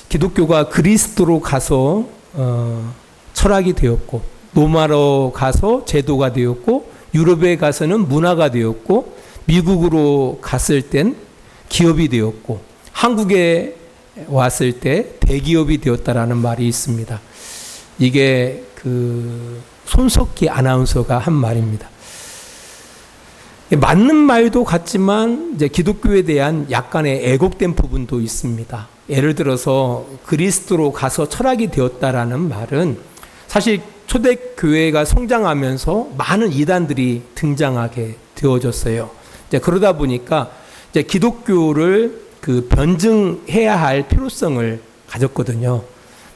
기독교가 그리스도로 가서 철학이 되었고, 로마로 가서 제도가 되었고, 유럽에 가서는 문화가 되었고, 미국으로 갔을 땐 기업이 되었고, 한국에 왔을 때 대기업이 되었다라는 말이 있습니다. 이게 손석희 아나운서가 한 말입니다. 맞는 말도 같지만 이제 기독교에 대한 약간의 애곡된 부분도 있습니다. 예를 들어서 그리스도로 가서 철학이 되었다라는 말은 사실 초대교회가 성장하면서 많은 이단들이 등장하게 되어졌어요. 이제 그러다 보니까 이제 기독교를 변증해야 할 필요성을 가졌거든요.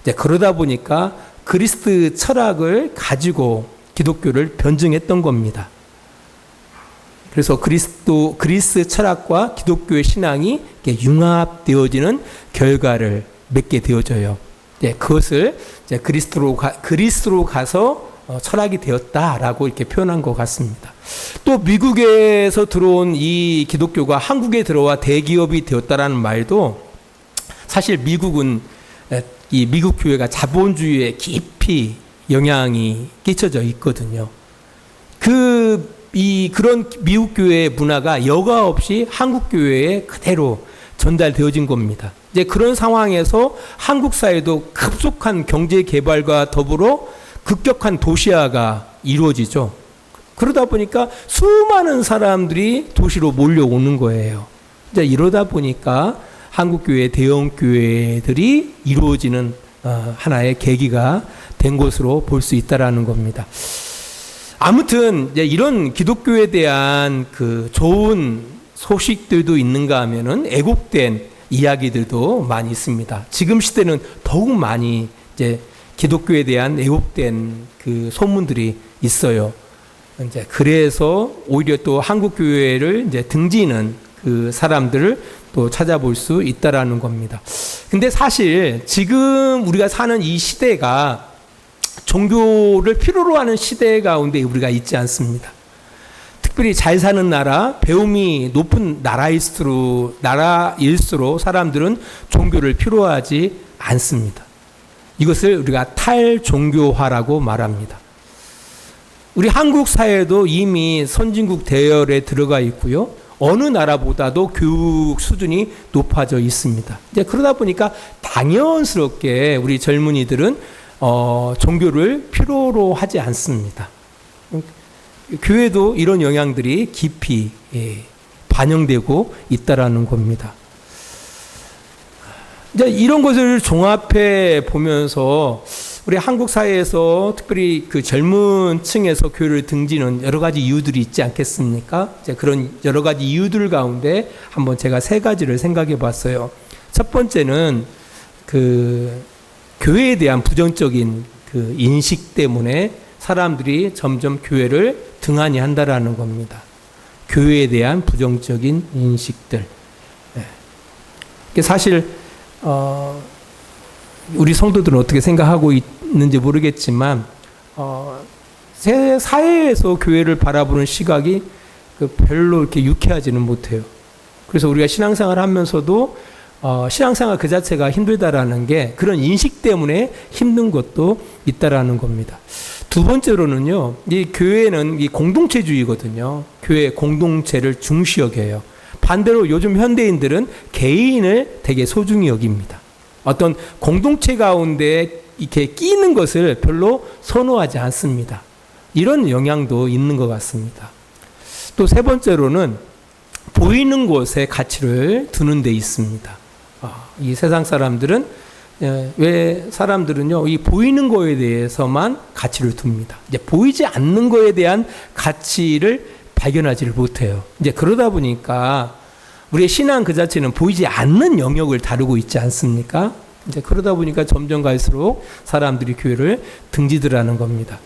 이제 그러다 보니까 그리스도 철학을 가지고 기독교를 변증했던 겁니다. 그래서 그리스 철학과 기독교의 신앙이 융합되어지는 결과를 맺게 되어져요. 네, 그것을 이제 그리스도로 가서 철학이 되었다라고 이렇게 표현한 것 같습니다. 또 미국에서 들어온 이 기독교가 한국에 들어와 대기업이 되었다라는 말도 사실 미국은 이 미국 교회가 자본주의에 깊이 영향이 끼쳐져 있거든요. 그런 미국 교회의 문화가 여과 없이 한국 교회에 그대로 전달되어진 겁니다. 이제 그런 상황에서 한국 사회도 급속한 경제 개발과 더불어 급격한 도시화가 이루어지죠. 그러다 보니까 수많은 사람들이 도시로 몰려오는 거예요. 이제 이러다 보니까 한국 교회 대형 교회들이 이루어지는 하나의 계기가 된 것으로 볼 수 있다라는 겁니다. 아무튼 이제 이런 기독교에 대한 좋은 소식들도 있는가 하면은 애곡된 이야기들도 많이 있습니다. 지금 시대는 더욱 많이 이제 기독교에 대한 애곡된 소문들이 있어요. 이제 그래서 오히려 또 한국 교회를 이제 등지는 사람들을 또 찾아볼 수 있다라는 겁니다. 근데 사실 지금 우리가 사는 이 시대가 종교를 필요로 하는 시대 가운데 우리가 있지 않습니다. 특별히 잘 사는 나라, 배움이 높은 나라일수록 사람들은 종교를 필요하지 않습니다. 이것을 우리가 탈종교화라고 말합니다. 우리 한국 사회도 이미 선진국 대열에 들어가 있고요. 어느 나라보다도 교육 수준이 높아져 있습니다. 이제 그러다 보니까 당연스럽게 우리 젊은이들은 종교를 필요로 하지 않습니다. 교회도 이런 영향들이 깊이 반영되고 있다라는 겁니다. 이제 이런 것을 종합해 보면서 우리 한국 사회에서 특별히 젊은 층에서 교회를 등지는 여러 가지 이유들이 있지 않겠습니까? 이제 그런 여러 가지 이유들 가운데 한번 제가 3가지를 생각해 봤어요. 첫 번째는 교회에 대한 부정적인 인식 때문에 사람들이 점점 교회를 등한히 한다라는 겁니다. 교회에 대한 부정적인 인식들. 사실 우리 성도들은 어떻게 생각하고 있는지 모르겠지만 사회에서 교회를 바라보는 시각이 별로 이렇게 유쾌하지는 못해요. 그래서 우리가 신앙생활을 하면서도 신앙생활 그 자체가 힘들다라는 게 그런 인식 때문에 힘든 것도 있다라는 겁니다. 두 번째로는요, 이 교회는 이 공동체주의거든요. 교회 공동체를 중시 여겨요. 반대로 요즘 현대인들은 개인을 되게 소중히 여깁니다. 어떤 공동체 가운데 이렇게 끼는 것을 별로 선호하지 않습니다. 이런 영향도 있는 것 같습니다. 또 3번째로는 보이는 곳에 가치를 두는 데 있습니다. 이 세상 사람들은 왜 사람들은요, 이 보이는 거에 대해서만 가치를 둡니다. 이제 보이지 않는 거에 대한 가치를 발견하지를 못해요. 이제 그러다 보니까 우리의 신앙 그 자체는 보이지 않는 영역을 다루고 있지 않습니까? 이제 그러다 보니까 점점 갈수록 사람들이 교회를 등지더라는 겁니다.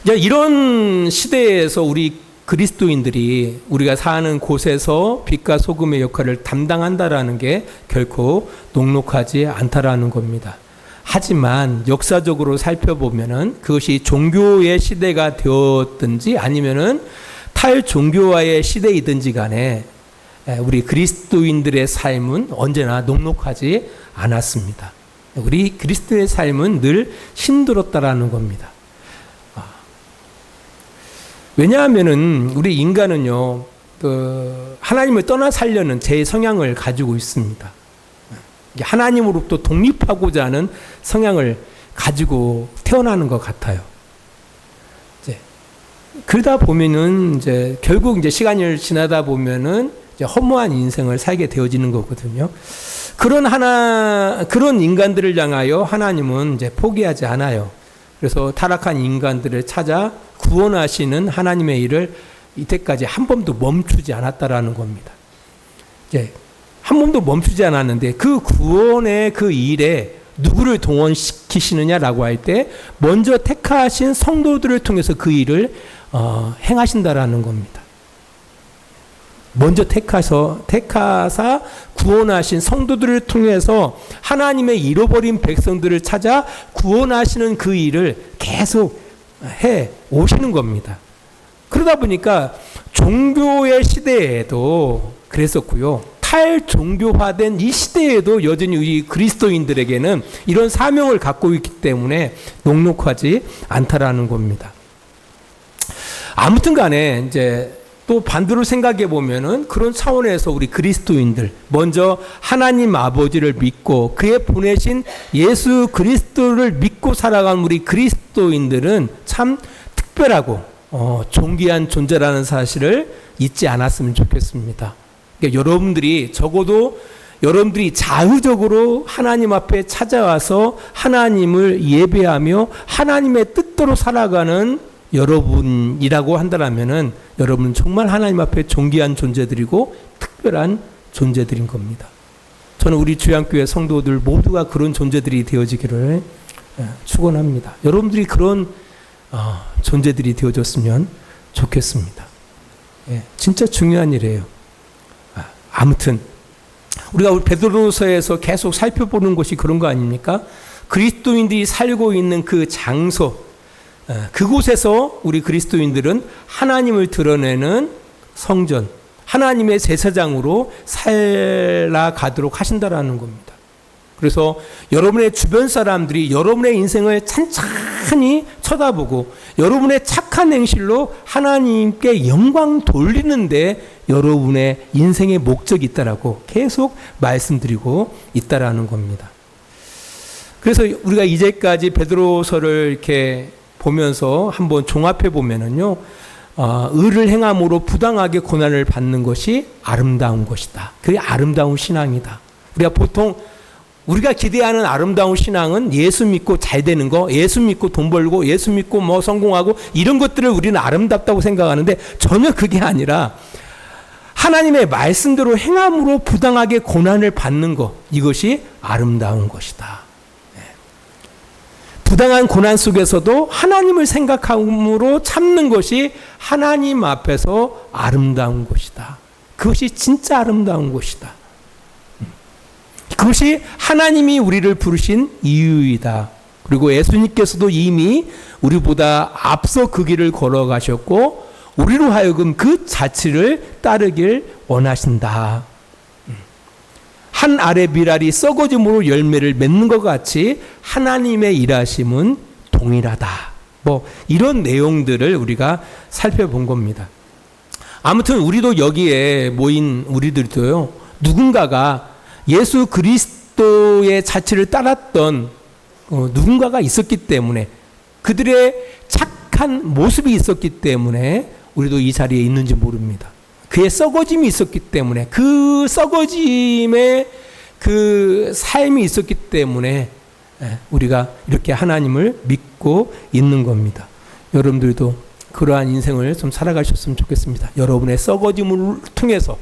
이제 이런 시대에서 우리 그리스도인들이 우리가 사는 곳에서 빛과 소금의 역할을 담당한다라는 게 결코 녹록하지 않다라는 겁니다. 하지만 역사적으로 살펴보면은 그것이 종교의 시대가 되었든지 아니면은 탈종교화의 시대이든지 간에 우리 그리스도인들의 삶은 언제나 녹록하지 않았습니다. 우리 그리스도의 삶은 늘 힘들었다라는 겁니다. 왜냐하면은 우리 인간은요, 하나님을 떠나 살려는 제 성향을 가지고 있습니다. 하나님으로부터 독립하고자 하는 성향을 가지고 태어나는 것 같아요. 그러다 보면은 결국 시간이 지나다 보면은 허무한 인생을 살게 되어지는 거거든요. 그런 인간들을 향하여 하나님은 포기하지 않아요. 그래서 타락한 인간들을 찾아 구원하시는 하나님의 일을 이때까지 한 번도 멈추지 않았다라는 겁니다. 한 번도 멈추지 않았는데 그 구원의 그 일에 누구를 동원시키시느냐라고 할 때 먼저 택하신 성도들을 통해서 그 일을 행하신다라는 겁니다. 먼저 택하사 구원하신 성도들을 통해서 하나님의 잃어버린 백성들을 찾아 구원하시는 그 일을 계속 해 오시는 겁니다. 그러다 보니까 종교의 시대에도 그랬었고요. 탈종교화된 이 시대에도 여전히 우리 그리스도인들에게는 이런 사명을 갖고 있기 때문에 녹록하지 않다라는 겁니다. 아무튼 간에 또 반대로 생각해 보면은 그런 차원에서 우리 그리스도인들 먼저 하나님 아버지를 믿고 그의 보내신 예수 그리스도를 믿고 살아간 우리 그리스도인들은 참 특별하고 존귀한 존재라는 사실을 잊지 않았으면 좋겠습니다. 그러니까 여러분들이 적어도 여러분들이 자의적으로 하나님 앞에 찾아와서 하나님을 예배하며 하나님의 뜻대로 살아가는 여러분이라고 한다면은 여러분은 정말 하나님 앞에 존귀한 존재들이고 특별한 존재들인 겁니다. 저는 우리 주양교회 성도들 모두가 그런 존재들이 되어지기를 축원합니다. 여러분들이 그런 존재들이 되어졌으면 좋겠습니다. 진짜 중요한 일이에요. 아무튼 우리 베드로서에서 계속 살펴보는 것이 그런 거 아닙니까? 그리스도인들이 살고 있는 그 장소, 그곳에서 우리 그리스도인들은 하나님을 드러내는 성전, 하나님의 제사장으로 살아가도록 하신다라는 겁니다. 그래서 여러분의 주변 사람들이 여러분의 인생을 찬찬히 쳐다보고 여러분의 착한 행실로 하나님께 영광 돌리는데 여러분의 인생의 목적이 있다라고 계속 말씀드리고 있다라는 겁니다. 그래서 우리가 이제까지 베드로서를 이렇게 보면서 한번 종합해 보면은요, 의를 행함으로 부당하게 고난을 받는 것이 아름다운 것이다. 그게 아름다운 신앙이다. 우리가 기대하는 아름다운 신앙은 예수 믿고 잘 되는 거, 예수 믿고 돈 벌고, 예수 믿고 뭐 성공하고 이런 것들을 우리는 아름답다고 생각하는데 전혀 그게 아니라 하나님의 말씀대로 행함으로 부당하게 고난을 받는 것, 이것이 아름다운 것이다. 부당한 고난 속에서도 하나님을 생각함으로 참는 것이 하나님 앞에서 아름다운 것이다. 그것이 진짜 아름다운 것이다. 그것이 하나님이 우리를 부르신 이유이다. 그리고 예수님께서도 이미 우리보다 앞서 그 길을 걸어가셨고 우리로 하여금 그 자취를 따르길 원하신다. 한 알의 밀알이 썩어짐으로 열매를 맺는 것 같이 하나님의 일하심은 동일하다. 이런 내용들을 우리가 살펴본 겁니다. 아무튼 우리도 여기에 모인 우리들도요, 누군가가 예수 그리스도의 자취를 따랐던 누군가가 있었기 때문에, 그들의 착한 모습이 있었기 때문에 우리도 이 자리에 있는지 모릅니다. 그의 썩어짐이 있었기 때문에, 그 썩어짐의 그 삶이 있었기 때문에 우리가 이렇게 하나님을 믿고 있는 겁니다. 여러분들도 그러한 인생을 좀 살아가셨으면 좋겠습니다. 여러분의 썩어짐을 통해서,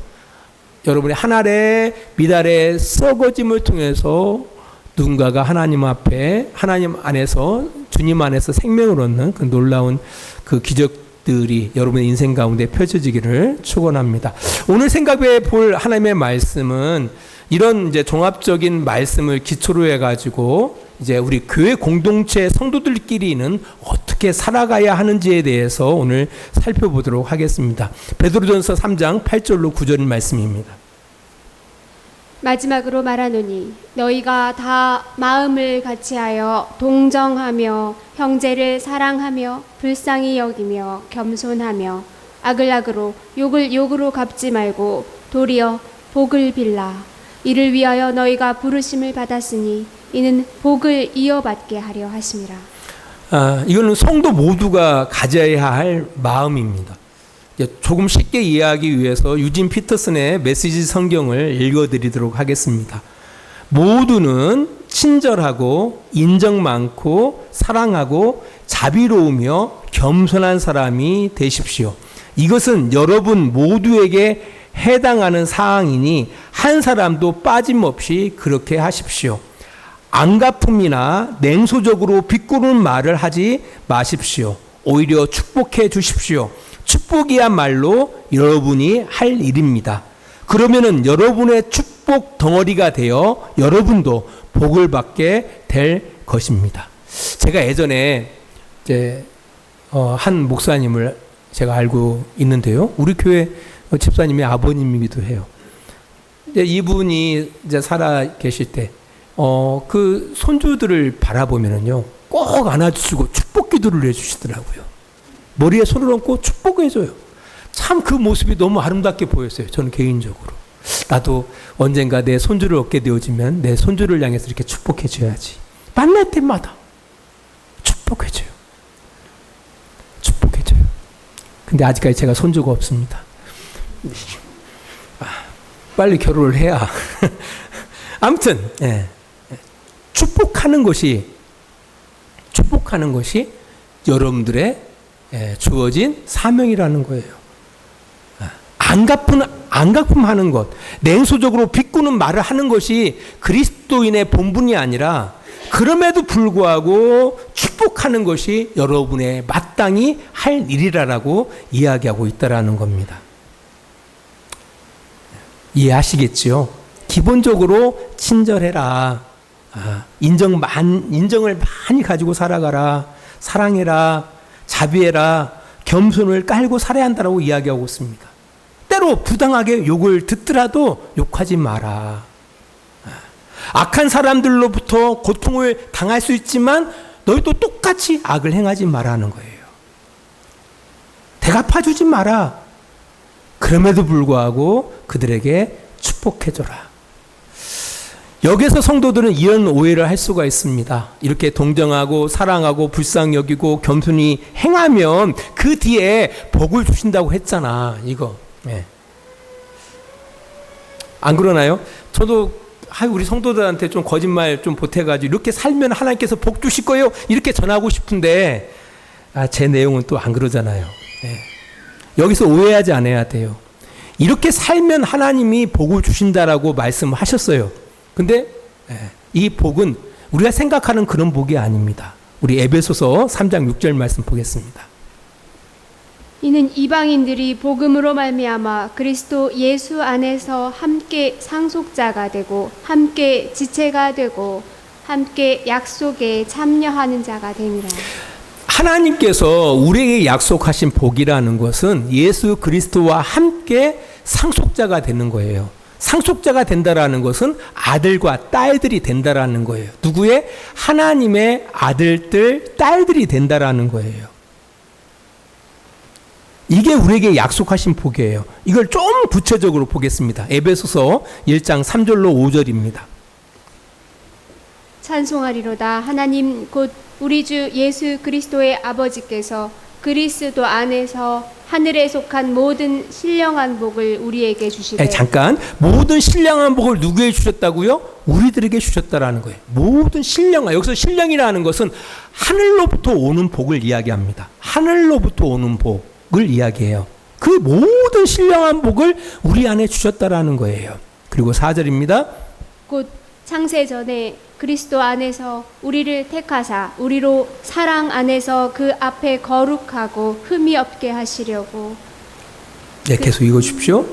여러분의 한 알의 미달의 썩어짐을 통해서 누군가가 하나님 앞에, 하나님 안에서, 주님 안에서 생명을 얻는 그 놀라운 그 기적들이 여러분의 인생 가운데 펼쳐지기를 축원합니다. 오늘 생각해 볼 하나님의 말씀은 이런 이제 종합적인 말씀을 기초로 해가지고 이제 우리 교회 공동체 성도들끼리는 어떻게 살아가야 하는지에 대해서 오늘 살펴보도록 하겠습니다. 베드로전서 3장 8절로 9절 말씀입니다. 마지막으로 말하노니 너희가 다 마음을 같이하여 동정하며 형제를 사랑하며 불쌍히 여기며 겸손하며 악을 악으로 욕을 욕으로 갚지 말고 도리어 복을 빌라. 이를 위하여 너희가 부르심을 받았으니 이는 복을 이어받게 하려 하심이라. 이거는 성도 모두가 가져야 할 마음입니다. 조금 쉽게 이해하기 위해서 유진 피터슨의 메시지 성경을 읽어드리도록 하겠습니다. 모두는 친절하고 인정 많고 사랑하고 자비로우며 겸손한 사람이 되십시오. 이것은 여러분 모두에게 해당하는 사항이니 한 사람도 빠짐없이 그렇게 하십시오. 안갚음이나 냉소적으로 비꼬는 말을 하지 마십시오. 오히려 축복해 주십시오. 축복이야말로 여러분이 할 일입니다. 그러면은 여러분의 축복 덩어리가 되어 여러분도 복을 받게 될 것입니다. 제가 예전에 한 목사님을 제가 알고 있는데요. 우리 교회 집사님의 아버님이기도 해요. 이분이 이제 살아 계실 때, 그 손주들을 바라보면은요, 꼭 안아주시고 축복 기도를 해주시더라고요. 머리에 손을 얹고 축복해줘요. 참 그 모습이 너무 아름답게 보였어요. 저는 개인적으로. 나도 언젠가 내 손주를 얻게 되어지면 내 손주를 향해서 이렇게 축복해줘야지. 만날 때마다 축복해줘요. 축복해줘요. 근데 아직까지 제가 손주가 없습니다. 빨리 결혼을 해야. 아무튼 축복하는 것이 여러분들의 주어진 사명이라는 거예요. 안갚음하는 것, 냉소적으로 비꼬는 말을 하는 것이 그리스도인의 본분이 아니라 그럼에도 불구하고 축복하는 것이 여러분의 마땅히 할 일이라고 이야기하고 있다라는 겁니다. 이해하시겠지요? 기본적으로 친절해라. 인정을 많이 가지고 살아가라. 사랑해라. 자비해라. 겸손을 깔고 살아야 한다고 이야기하고 있습니다. 때로 부당하게 욕을 듣더라도 욕하지 마라. 악한 사람들로부터 고통을 당할 수 있지만 너희도 똑같이 악을 행하지 말라는 거예요. 대갚아주지 마라. 그럼에도 불구하고 그들에게 축복해줘라. 여기서 성도들은 이런 오해를 할 수가 있습니다. 이렇게 동정하고 사랑하고 불쌍히 여기고 겸손히 행하면 그 뒤에 복을 주신다고 했잖아. 이거. 안 그러나요? 저도 우리 성도들한테 좀 거짓말 좀 보태가지고 이렇게 살면 하나님께서 복 주실 거예요. 이렇게 전하고 싶은데 제 내용은 또 안 그러잖아요. 여기서 오해하지 않아야 돼요. 이렇게 살면 하나님이 복을 주신다라고 말씀하셨어요. 근데 이 복은 우리가 생각하는 그런 복이 아닙니다. 우리 에베소서 3장 6절 말씀 보겠습니다. 이는 이방인들이 복음으로 말미암아 그리스도 예수 안에서 함께 상속자가 되고 함께 지체가 되고 함께 약속에 참여하는 자가 되니라. 하나님께서 우리에게 약속하신 복이라는 것은 예수 그리스도와 함께 상속자가 되는 거예요. 상속자가 된다라는 것은 아들과 딸들이 된다라는 거예요. 누구의? 하나님의 아들들, 딸들이 된다라는 거예요. 이게 우리에게 약속하신 복이에요. 이걸 좀 구체적으로 보겠습니다. 에베소서 1장 3절로 5절입니다. 찬송하리로다. 하나님 곧 우리 주 예수 그리스도의 아버지께서 그리스도 안에서 하늘에 속한 모든 신령한 복을 우리에게 주시되. 잠깐, 모든 신령한 복을 누구에게 주셨다고요? 우리들에게 주셨다라는 거예요. 모든 신령한, 여기서 신령이라는 것은 하늘로부터 오는 복을 이야기합니다. 하늘로부터 오는 복을 이야기해요. 그 모든 신령한 복을 우리 안에 주셨다라는 거예요. 그리고 4절입니다. 곧 창세 전에 그리스도 안에서 우리를 택하사 우리로 사랑 안에서 그 앞에 거룩하고 흠이 없게 하시려고. 계속 읽어주십시오.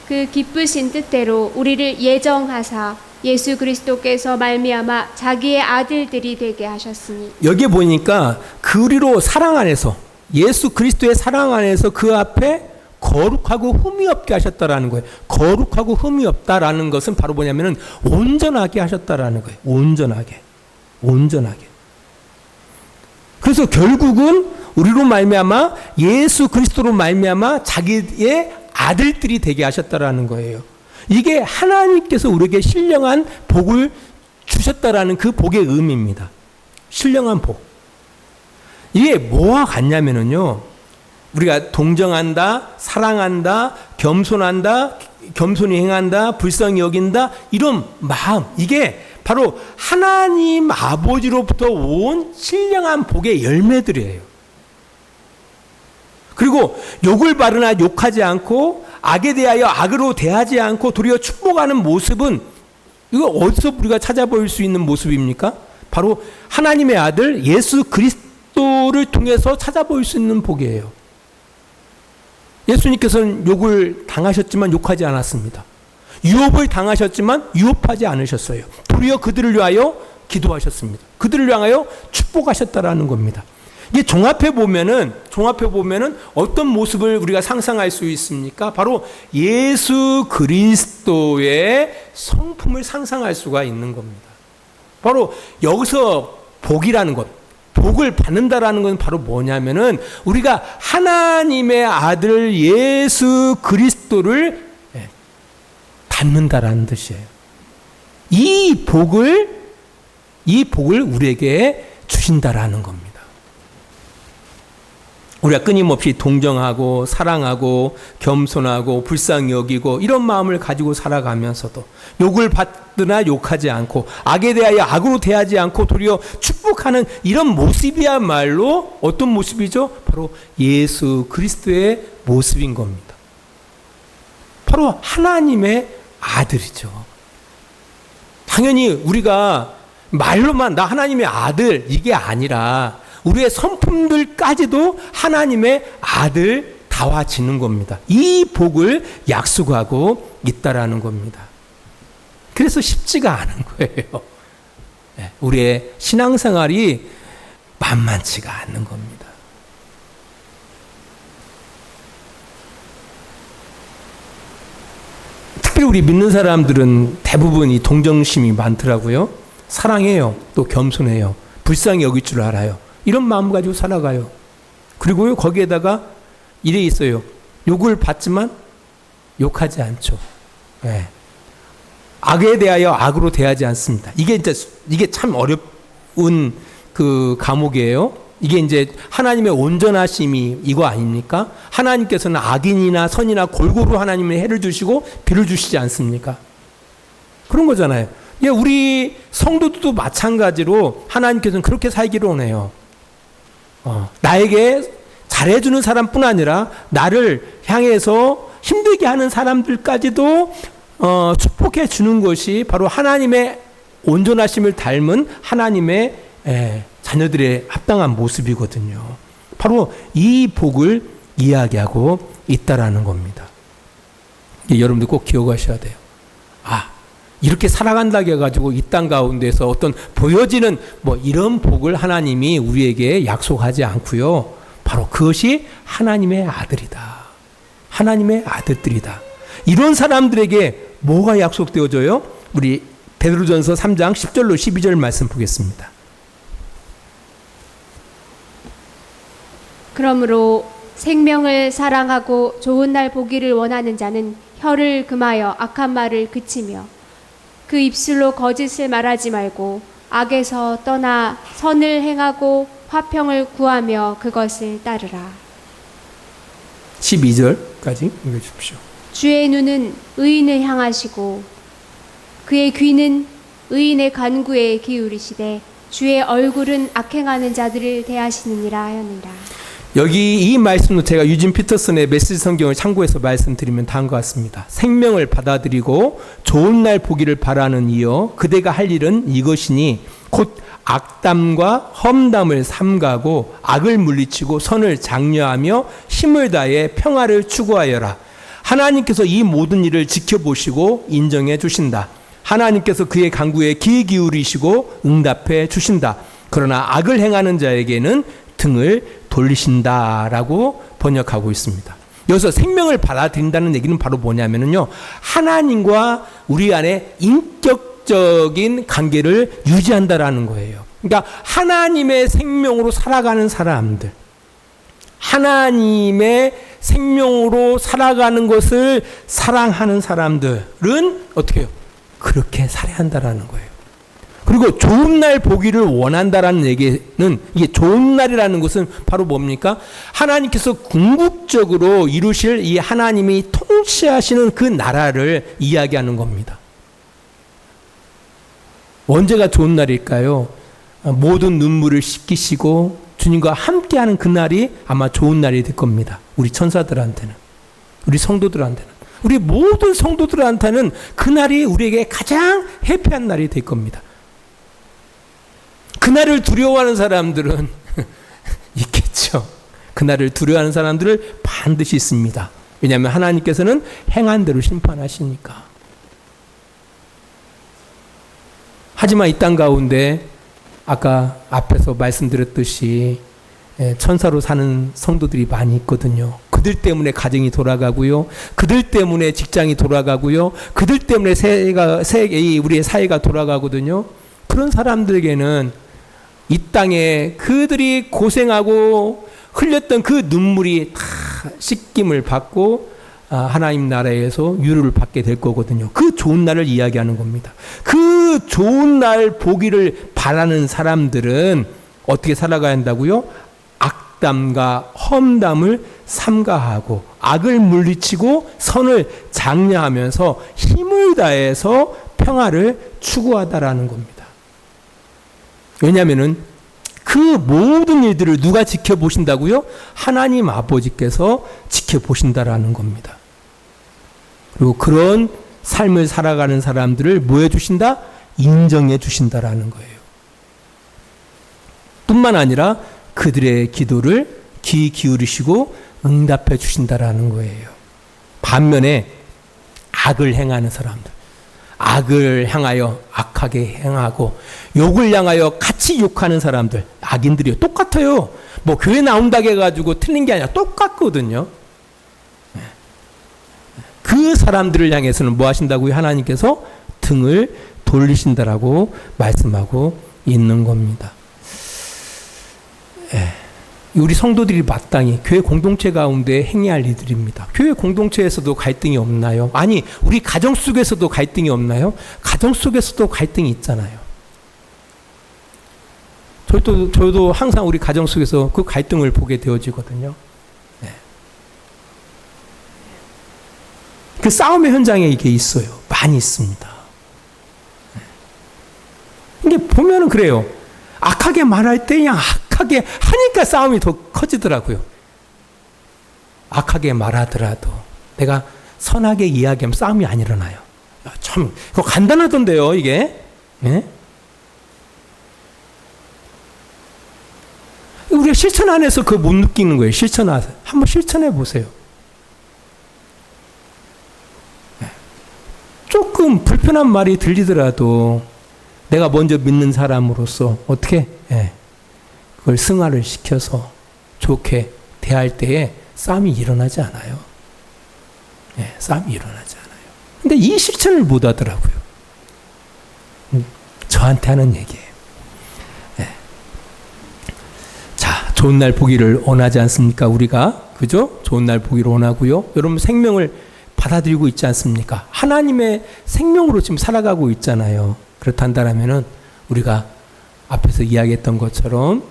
그 기쁘신 뜻대로 우리를 예정하사 예수 그리스도께서 말미암아 자기의 아들들이 되게 하셨으니. 여기에 보니까 그 우리로 사랑 안에서 예수 그리스도의 사랑 안에서 그 앞에 거룩하고 흠이 없게 하셨다라는 거예요. 거룩하고 흠이 없다라는 것은 바로 뭐냐면은 온전하게 하셨다라는 거예요. 온전하게. 그래서 결국은 우리로 말미암아 예수 그리스도로 말미암아 자기의 아들들이 되게 하셨다라는 거예요. 이게 하나님께서 우리에게 신령한 복을 주셨다라는 그 복의 의미입니다. 신령한 복. 이게 뭐와 같냐면은요, 우리가 동정한다, 사랑한다, 겸손한다, 겸손히 행한다, 불쌍히 여긴다, 이런 마음, 이게 바로 하나님 아버지로부터 온 신령한 복의 열매들이에요. 그리고 욕을 바르나 욕하지 않고 악에 대하여 악으로 대하지 않고 도리어 축복하는 모습은 이거 어디서 우리가 찾아볼 수 있는 모습입니까? 바로 하나님의 아들 예수 그리스도를 통해서 찾아볼 수 있는 복이에요. 예수님께서는 욕을 당하셨지만 욕하지 않았습니다. 유업을 당하셨지만 유업하지 않으셨어요. 도리어 그들을 위하여 기도하셨습니다. 그들을 향하여 축복하셨다라는 겁니다. 이게 종합해 보면은 어떤 모습을 우리가 상상할 수 있습니까? 바로 예수 그리스도의 성품을 상상할 수가 있는 겁니다. 바로 여기서 복이라는 것, 복을 받는다라는 건 바로 뭐냐면은 우리가 하나님의 아들 예수 그리스도를 닮는다라는 뜻이에요. 이 복을 우리에게 주신다라는 겁니다. 우리가 끊임없이 동정하고 사랑하고 겸손하고 불쌍히 여기고 이런 마음을 가지고 살아가면서도 욕을 받으나 욕하지 않고 악에 대하여 악으로 대하지 않고 도리어 축복하는 이런 모습이야말로 어떤 모습이죠? 바로 예수 그리스도의 모습인 겁니다. 바로 하나님의 아들이죠. 당연히 우리가 말로만 나 하나님의 아들 이게 아니라 우리의 성품들까지도 하나님의 아들 다와지는 겁니다. 이 복을 약속하고 있다라는 겁니다. 그래서 쉽지가 않은 거예요. 우리의 신앙생활이 만만치가 않는 겁니다. 특별히 우리 믿는 사람들은 대부분 이 동정심이 많더라고요. 사랑해요. 또 겸손해요. 불쌍히 여길 줄 알아요. 이런 마음 가지고 살아가요. 그리고요, 거기에다가 이래 있어요. 욕을 받지만 욕하지 않죠. 네. 악에 대하여 악으로 대하지 않습니다. 이게 참 어려운 그 과목이에요. 이게 이제 하나님의 온전하심이 이거 아닙니까? 하나님께서는 악인이나 선이나 골고루 하나님의 해를 주시고 비를 주시지 않습니까? 그런 거잖아요. 예, 우리 성도들도 마찬가지로 하나님께서는 그렇게 살기를 원해요. 나에게 잘해주는 사람뿐 아니라 나를 향해서 힘들게 하는 사람들까지도 축복해 주는 것이 바로 하나님의 온전하심을 닮은 하나님의 자녀들의 합당한 모습이거든요. 바로 이 복을 이야기하고 있다라는 겁니다. 여러분들 꼭 기억하셔야 돼요. 이렇게 살아간다고 해가지고 이 땅 가운데서 어떤 보여지는 이런 복을 하나님이 우리에게 약속하지 않고요. 바로 그것이 하나님의 아들이다. 하나님의 아들들이다. 이런 사람들에게 뭐가 약속되어져요? 우리 베드로전서 3장 10절로 12절 말씀 보겠습니다. 그러므로 생명을 사랑하고 좋은 날 보기를 원하는 자는 혀를 금하여 악한 말을 그치며 그 입술로 거짓을 말하지 말고 악에서 떠나 선을 행하고 화평을 구하며 그것을 따르라. 12절까지 읽어주십시오. 주의 눈은 의인을 향하시고 그의 귀는 의인의 간구에 기울이시되 주의 얼굴은 악행하는 자들을 대하시느니라 하였느니라. 여기 이 말씀도 제가 유진 피터슨의 메시지 성경을 참고해서 말씀드리면 다음과 같습니다. 생명을 받아들이고 좋은 날 보기를 바라는 이여 그대가 할 일은 이것이니 곧 악담과 험담을 삼가고 악을 물리치고 선을 장려하며 힘을 다해 평화를 추구하여라. 하나님께서 이 모든 일을 지켜보시고 인정해 주신다. 하나님께서 그의 간구에 귀 기울이시고 응답해 주신다. 그러나 악을 행하는 자에게는 등을 돌리신다라고 번역하고 있습니다. 여기서 생명을 받아들인다는 얘기는 바로 뭐냐면요, 하나님과 우리 안에 인격적인 관계를 유지한다라는 거예요. 그러니까 하나님의 생명으로 살아가는 사람들, 하나님의 생명으로 살아가는 것을 사랑하는 사람들은 어떻게 해요? 그렇게 살아야 한다라는 거예요. 그리고 좋은 날 보기를 원한다라는 얘기는, 이게 좋은 날이라는 것은 바로 뭡니까? 하나님께서 궁극적으로 이루실 이 하나님이 통치하시는 그 나라를 이야기하는 겁니다. 언제가 좋은 날일까요? 모든 눈물을 씻기시고 주님과 함께하는 그날이 아마 좋은 날이 될 겁니다. 우리 천사들한테는, 우리 성도들한테는, 우리 모든 성도들한테는 그날이 우리에게 가장 해피한 날이 될 겁니다. 그날을 두려워하는 사람들은 있겠죠. 그날을 두려워하는 사람들을 반드시 있습니다. 왜냐하면 하나님께서는 행한 대로 심판하시니까. 하지만 이 땅 가운데 아까 앞에서 말씀드렸듯이 천사로 사는 성도들이 많이 있거든요. 그들 때문에 가정이 돌아가고요, 그들 때문에 직장이 돌아가고요, 그들 때문에 우리의 사회가 돌아가거든요. 그런 사람들에게는 이 땅에 그들이 고생하고 흘렸던 그 눈물이 다 씻김을 받고 하나님 나라에서 유료를 받게 될 거거든요. 그 좋은 날을 이야기하는 겁니다. 그 좋은 날 보기를 바라는 사람들은 어떻게 살아가야 한다고요? 악담과 험담을 삼가하고 악을 물리치고 선을 장려하면서 힘을 다해서 평화를 추구하다라는 겁니다. 왜냐하면은 그 모든 일들을 누가 지켜보신다고요? 하나님 아버지께서 지켜보신다라는 겁니다. 그리고 그런 삶을 살아가는 사람들을 뭐 해주신다? 인정해 주신다라는 거예요. 뿐만 아니라 그들의 기도를 귀 기울이시고 응답해 주신다라는 거예요. 반면에 악을 행하는 사람들, 악을 향하여 악하게 행하고 욕을 향하여 같이 욕하는 사람들, 악인들이요. 똑같아요. 뭐 교회 나온다고 해가지고 틀린 게 아니라 똑같거든요. 그 사람들을 향해서는 뭐 하신다고요? 하나님께서 등을 돌리신다라고 말씀하고 있는 겁니다. 우리 성도들이 마땅히 교회 공동체 가운데 행해야 할 일들입니다. 교회 공동체에서도 갈등이 없나요? 아니, 우리 가정 속에서도 갈등이 없나요? 가정 속에서도 갈등이 있잖아요. 저도 항상 우리 가정 속에서 그 갈등을 보게 되어지거든요. 그 싸움의 현장에 이게 있어요. 많이 있습니다. 이게 보면은 그래요. 악하게 말할 때 그냥 악하게 하니까 싸움이 더 커지더라고요. 악하게 말하더라도 내가 선하게 이야기하면 싸움이 안 일어나요. 참, 그거 간단하던데요, 이게. 예? 우리가 실천 안에서 그거 못 느끼는 거예요. 실천 안에서. 한번 실천해 보세요. 조금 불편한 말이 들리더라도 내가 먼저 믿는 사람으로서 어떻게 그걸 승화를 시켜서 좋게 대할 때에 싸움이 일어나지 않아요. 싸움이 일어나지 않아요. 근데 이 실천을 못 하더라고요. 저한테 하는 얘기예요. 자, 좋은 날 보기를 원하지 않습니까? 우리가, 그죠? 좋은 날 보기를 원하고요. 여러분 생명을 받아들이고 있지 않습니까? 하나님의 생명으로 지금 살아가고 있잖아요. 그렇단다라면은 우리가 앞에서 이야기했던 것처럼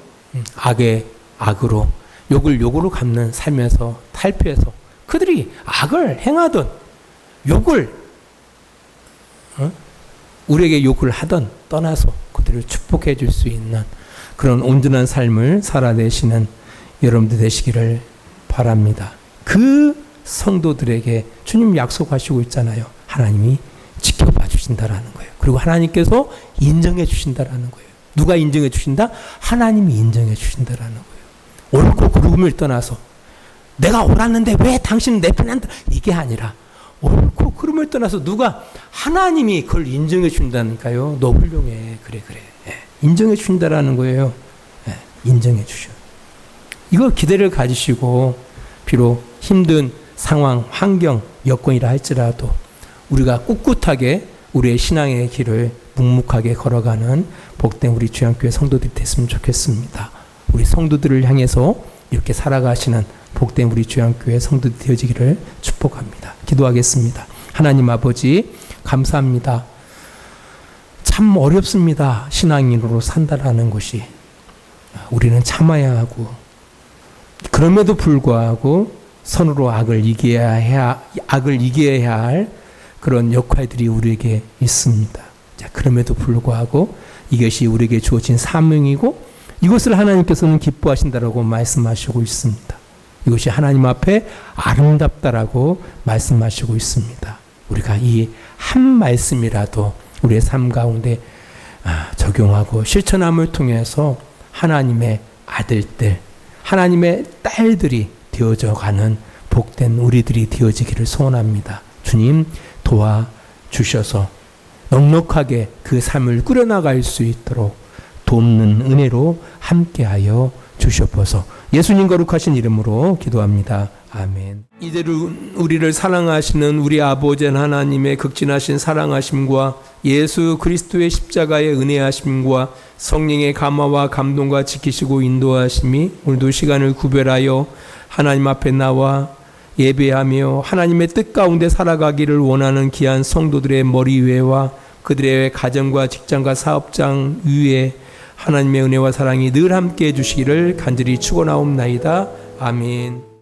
악의 악으로, 욕을 욕으로 갚는 삶에서 탈피해서 그들이 악을 행하던, 욕을 우리에게 욕을 하던 떠나서 그들을 축복해 줄 수 있는 그런 온전한 삶을 살아내시는 여러분들 되시기를 바랍니다. 그 성도들에게 주님 약속하시고 있잖아요. 하나님이 지켜봐 주신다라는 거예요. 그리고 하나님께서 인정해 주신다라는 거예요. 누가 인정해 주신다? 하나님이 인정해 주신다라는 거예요. 옳고 그름을 떠나서 내가 옳았는데 왜 당신은 내 편에 한다? 이게 아니라 옳고 그름을 떠나서 누가, 하나님이 그걸 인정해 준다니까요. 너 훌륭해. 그래. 인정해 준다라는 거예요. 인정해 주셔. 이거 기대를 가지시고 비록 힘든 상황, 환경, 여건이라 할지라도 우리가 꿋꿋하게 우리의 신앙의 길을 묵묵하게 걸어가는 복된 우리 주양교회 성도들이 됐으면 좋겠습니다. 우리 성도들을 향해서 이렇게 살아가시는 복된 우리 주양교회 성도들이 되어지기를 축복합니다. 기도하겠습니다. 하나님 아버지 감사합니다. 참 어렵습니다. 신앙인으로 산다라는 것이. 우리는 참아야 하고 그럼에도 불구하고 선으로 악을 이겨야 할 그런 역할들이 우리에게 있습니다. 자, 그럼에도 불구하고 이것이 우리에게 주어진 사명이고 이것을 하나님께서는 기뻐하신다라고 말씀하시고 있습니다. 이것이 하나님 앞에 아름답다라고 말씀하시고 있습니다. 우리가 이 한 말씀이라도 우리의 삶 가운데 적용하고 실천함을 통해서 하나님의 아들들, 하나님의 딸들이 되어져 가는 복된 우리들이 되어지기를 소원합니다. 주님 도와주셔서 넉넉하게 그 삶을 꾸려나갈 수 있도록 돕는 은혜로 함께하여 주시옵소서. 예수님 거룩하신 이름으로 기도합니다. 아멘. 이대로 우리를 사랑하시는 우리 아버지 하나님의 극진하신 사랑하심과 예수 그리스도의 십자가의 은혜하심과 성령의 감화와 감동과 지키시고 인도하심이 오늘도 시간을 구별하여 하나님 앞에 나와 예배하며 하나님의 뜻 가운데 살아가기를 원하는 귀한 성도들의 머리 위에와 그들의 가정과 직장과 사업장 위에 하나님의 은혜와 사랑이 늘 함께 해주시기를 간절히 축원하옵나이다. 아멘.